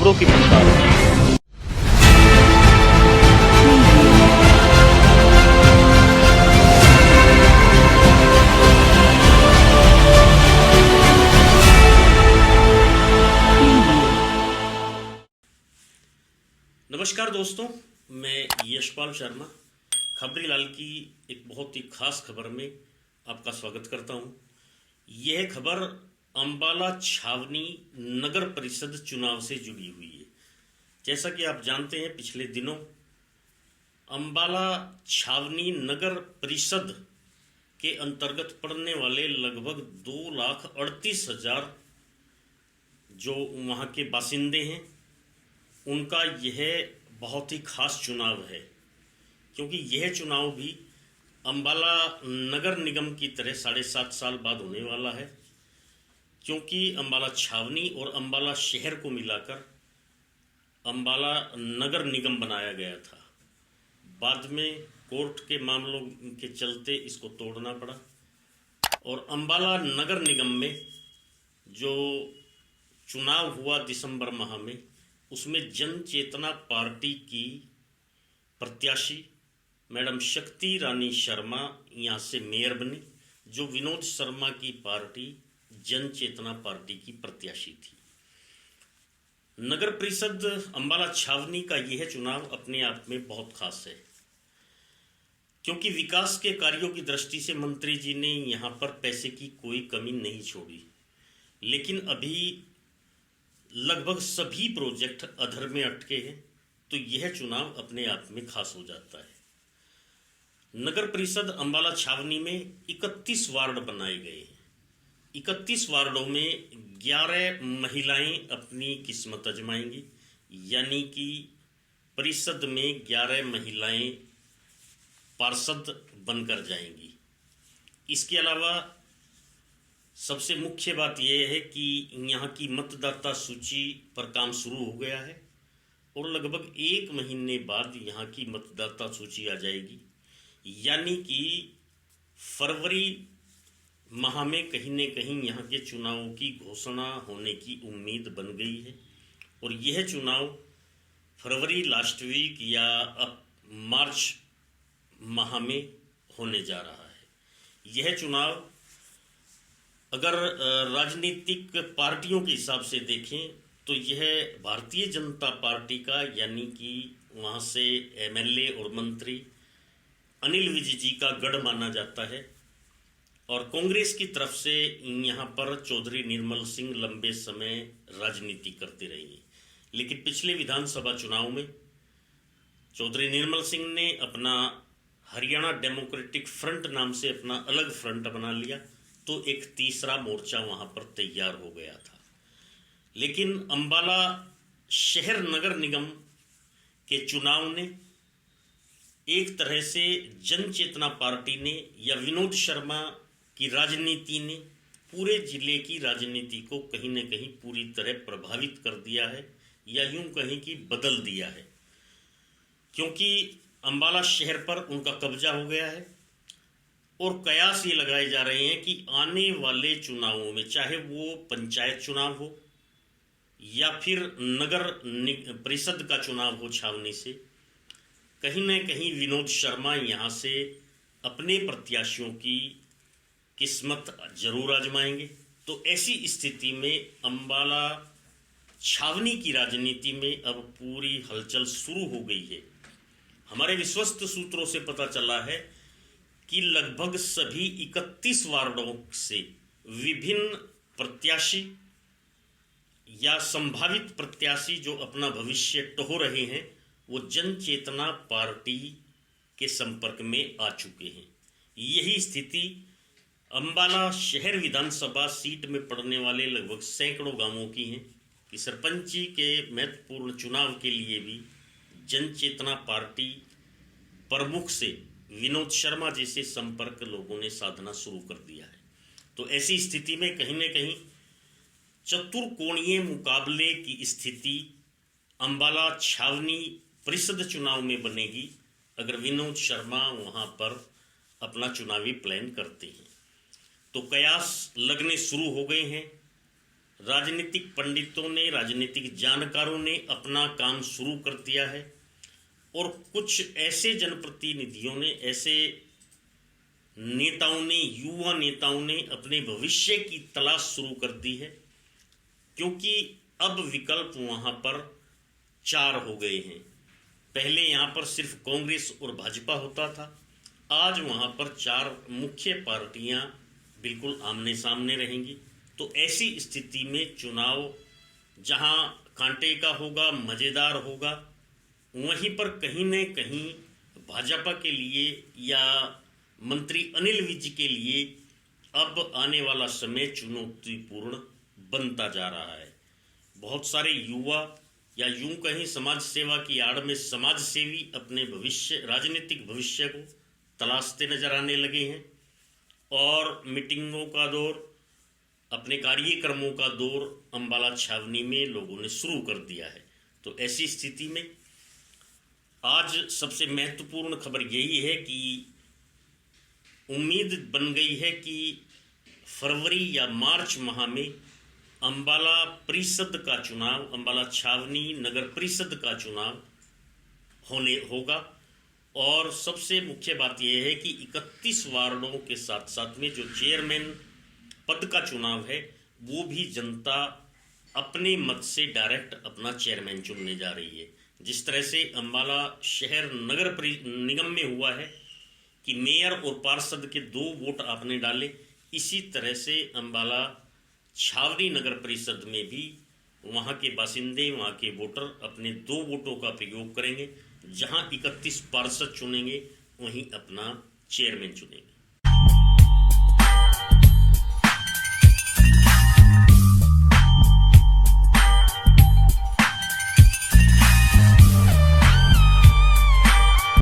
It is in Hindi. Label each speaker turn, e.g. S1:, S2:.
S1: खबरों की विस्तार।
S2: नमस्कार दोस्तों, मैं यशपाल शर्मा खबरी लाल की एक बहुत ही खास खबर में आपका स्वागत करता हूं। यह खबर अंबाला छावनी नगर परिषद चुनाव से जुड़ी हुई है। जैसा कि आप जानते हैं, पिछले दिनों अंबाला छावनी नगर परिषद के अंतर्गत पड़ने वाले लगभग 2,38,000 जो वहां के बासिंदे हैं, उनका यह बहुत ही खास चुनाव है, क्योंकि यह चुनाव भी अंबाला नगर निगम की तरह 7.5 साल बाद होने वाला है। क्योंकि अंबाला छावनी और अंबाला शहर को मिलाकर अंबाला नगर निगम बनाया गया था। बाद में कोर्ट के मामलों के चलते इसको तोड़ना पड़ा और अंबाला नगर निगम में जो चुनाव हुआ दिसंबर माह में, उसमें जन चेतना पार्टी की प्रत्याशी मैडम शक्ति रानी शर्मा यहाँ से मेयर बनी, जो विनोद शर्मा की पार्टी जन चेतना पार्टी की प्रत्याशी थी। नगर परिषद अंबाला छावनी का यह चुनाव अपने आप में बहुत खास है, क्योंकि विकास के कार्यों की दृष्टि से मंत्री जी ने यहाँ पर पैसे की कोई कमी नहीं छोड़ी, लेकिन अभी लगभग सभी प्रोजेक्ट अधर में अटके हैं, तो यह चुनाव अपने आप में खास हो जाता है। नगर परिषद अंबाला छावनी में 31 वार्ड बनाए गए हैं। 31 वार्डों में 11 महिलाएं अपनी किस्मत आजमाएंगी, यानी कि परिषद में 11 महिलाएं पार्षद बनकर जाएंगी। इसके अलावा सबसे मुख्य बात यह है कि यहाँ की मतदाता सूची पर काम शुरू हो गया है और लगभग 1 महीने बाद यहाँ की मतदाता सूची आ जाएगी, यानी कि फरवरी माह में कहीं न कहीं यहाँ के चुनावों की घोषणा होने की उम्मीद बन गई है। और यह चुनाव फरवरी लास्ट वीक या अब मार्च माह में होने जा रहा है। यह चुनाव अगर राजनीतिक पार्टियों के हिसाब से देखें तो यह भारतीय जनता पार्टी का, यानी कि वहाँ से एमएलए और मंत्री अनिल विज जी का गढ़ माना जाता है। और कांग्रेस की तरफ से यहाँ पर चौधरी निर्मल सिंह लंबे समय राजनीति करते रहे हैं, लेकिन पिछले विधानसभा चुनाव में चौधरी निर्मल सिंह ने अपना हरियाणा डेमोक्रेटिक फ्रंट नाम से अपना अलग फ्रंट बना लिया, तो एक तीसरा मोर्चा वहां पर तैयार हो गया था। लेकिन अंबाला शहर नगर निगम के चुनाव ने एक तरह से जन चेतना पार्टी ने या विनोद शर्मा की राजनीति ने पूरे जिले की राजनीति को कहीं न कहीं पूरी तरह प्रभावित कर दिया है, या यूं कहीं कि बदल दिया है। क्योंकि अंबाला शहर पर उनका कब्जा हो गया है और कयास ये लगाए जा रहे हैं कि आने वाले चुनावों में, चाहे वो पंचायत चुनाव हो या फिर नगर परिषद का चुनाव हो छावनी से, कहीं न कहीं विनोद शर्मा यहाँ से अपने प्रत्याशियों की किस्मत जरूर आजमाएंगे। तो ऐसी स्थिति में अंबाला छावनी की राजनीति में अब पूरी हलचल शुरू हो गई है। हमारे विश्वस्त सूत्रों से पता चला है कि लगभग सभी 31 वार्डों से विभिन्न प्रत्याशी या संभावित प्रत्याशी जो अपना भविष्य टहो रहे हैं, वो जन चेतना पार्टी के संपर्क में आ चुके हैं। यही स्थिति अंबाला शहर विधानसभा सीट में पड़ने वाले लगभग सैकड़ों गांवों की है कि सरपंची के महत्वपूर्ण चुनाव के लिए भी जन चेतना पार्टी प्रमुख से विनोद शर्मा जैसे संपर्क लोगों ने साधना शुरू कर दिया है। तो ऐसी स्थिति में कहीं न कहीं चतुर्कोणीय मुकाबले की स्थिति अंबाला छावनी परिषद चुनाव में बनेगी, अगर विनोद शर्मा वहां पर अपना चुनावी प्लान करते हैं। तो कयास लगने शुरू हो गए हैं। राजनीतिक पंडितों ने, राजनीतिक जानकारों ने अपना काम शुरू कर दिया है और कुछ ऐसे जनप्रतिनिधियों ने, ऐसे नेताओं ने, युवा नेताओं ने अपने भविष्य की तलाश शुरू कर दी है, क्योंकि अब विकल्प वहां पर 4 हो गए हैं। पहले यहां पर सिर्फ कांग्रेस और भाजपा होता था, आज वहां पर 4 मुख्य पार्टियां बिल्कुल आमने सामने रहेंगी। तो ऐसी स्थिति में चुनाव जहां कांटे का होगा, मजेदार होगा, वहीं पर कहीं न कहीं भाजपा के लिए या मंत्री अनिल विज के लिए अब आने वाला समय चुनौतीपूर्ण बनता जा रहा है। बहुत सारे युवा या यूं कहीं समाज सेवा की आड़ में समाज सेवी अपने भविष्य, राजनीतिक भविष्य को तलाशते नजर आने लगे हैं और मीटिंगों का दौर, अपने कार्यक्रमों का दौर अंबाला छावनी में लोगों ने शुरू कर दिया है। तो ऐसी स्थिति में आज सबसे महत्वपूर्ण खबर यही है कि उम्मीद बन गई है कि फरवरी या मार्च माह में अंबाला परिषद का चुनाव, अंबाला छावनी नगर परिषद का चुनाव होगा। और सबसे मुख्य बात यह है कि 31 वार्डों के साथ साथ में जो चेयरमैन पद का चुनाव है, वो भी जनता अपने मत से डायरेक्ट अपना चेयरमैन चुनने जा रही है। जिस तरह से अंबाला शहर नगर निगम में हुआ है कि मेयर और पार्षद के 2 वोट आपने डाले, इसी तरह से अंबाला छावनी नगर परिषद में भी वहाँ के बासिंदे, वहाँ के वोटर अपने 2 वोटों का प्रयोग करेंगे। जहाँ 31 पार्षद चुनेंगे, वहीं अपना चेयरमैन चुनेंगे।